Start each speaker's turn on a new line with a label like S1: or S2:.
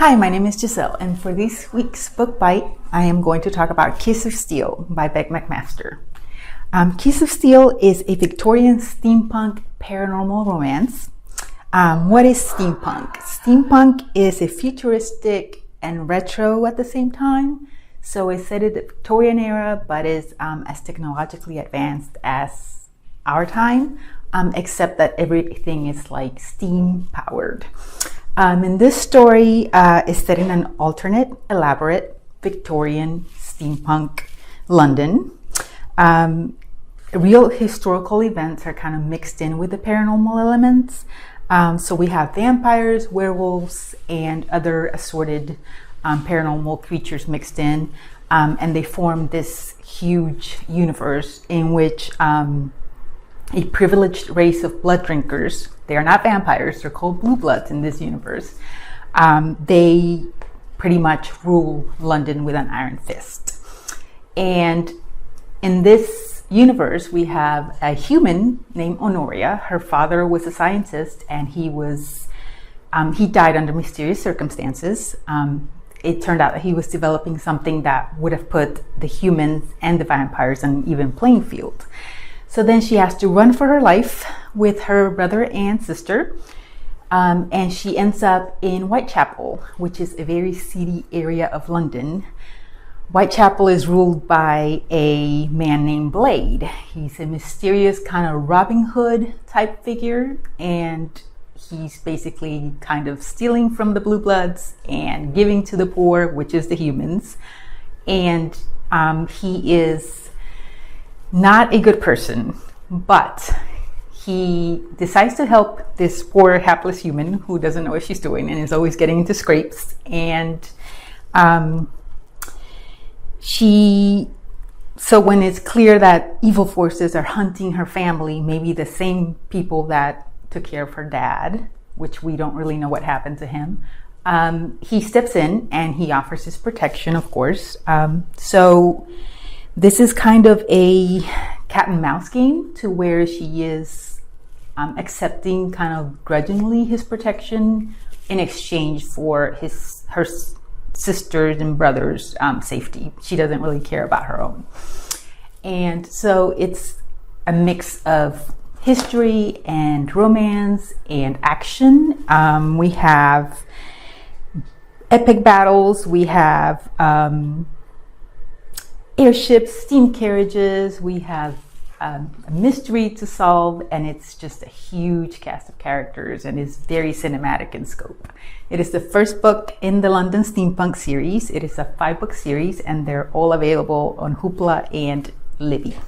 S1: Hi, my name is Giselle, and for this week's Book Bite, I am going to talk about Kiss of Steel by Beck McMaster. Kiss of Steel is a Victorian steampunk paranormal romance. What is steampunk? Steampunk is a futuristic and retro at the same time. So it's set in the Victorian era, but is as technologically advanced as our time, except that everything is like steam powered. And this story is set in an alternate, elaborate Victorian steampunk London. Real historical events are kind of mixed in with the paranormal elements. So we have vampires, werewolves, and other assorted paranormal creatures mixed in. And they form this huge universe in which a privileged race of blood drinkers, they are not vampires, they're called blue bloods in this universe. They pretty much rule London with an iron fist. And in this universe, we have a human named Honoria. Her father was a scientist, and he died under mysterious circumstances. It turned out that he was developing something that would have put the humans and the vampires on an even playing field. So then she has to run for her life with her brother and sister. And she ends up in Whitechapel, which is a very seedy area of London. Whitechapel is ruled by a man named Blade. He's a mysterious kind of Robin Hood type figure. And he's basically kind of stealing from the blue bloods and giving to the poor, which is the humans. And he is not a good person, but he decides to help this poor hapless human who doesn't know what she's doing and is always getting into scrapes. And so when it's clear that evil forces are hunting her family, maybe the same people that took care of her dad, which we don't really know what happened to him, he steps in and he offers his protection, of course. So this is kind of a cat and mouse game, to where she is accepting kind of grudgingly his protection in exchange for her sisters and brothers' safety. She doesn't really care about her own. And so it's a mix of history and romance and action. We have epic battles. We have airships, steam carriages, we have a mystery to solve, and it's just a huge cast of characters and is very cinematic in scope. It is the first book in the London Steampunk series. It is a 5-book series, and they're all available on Hoopla and Libby.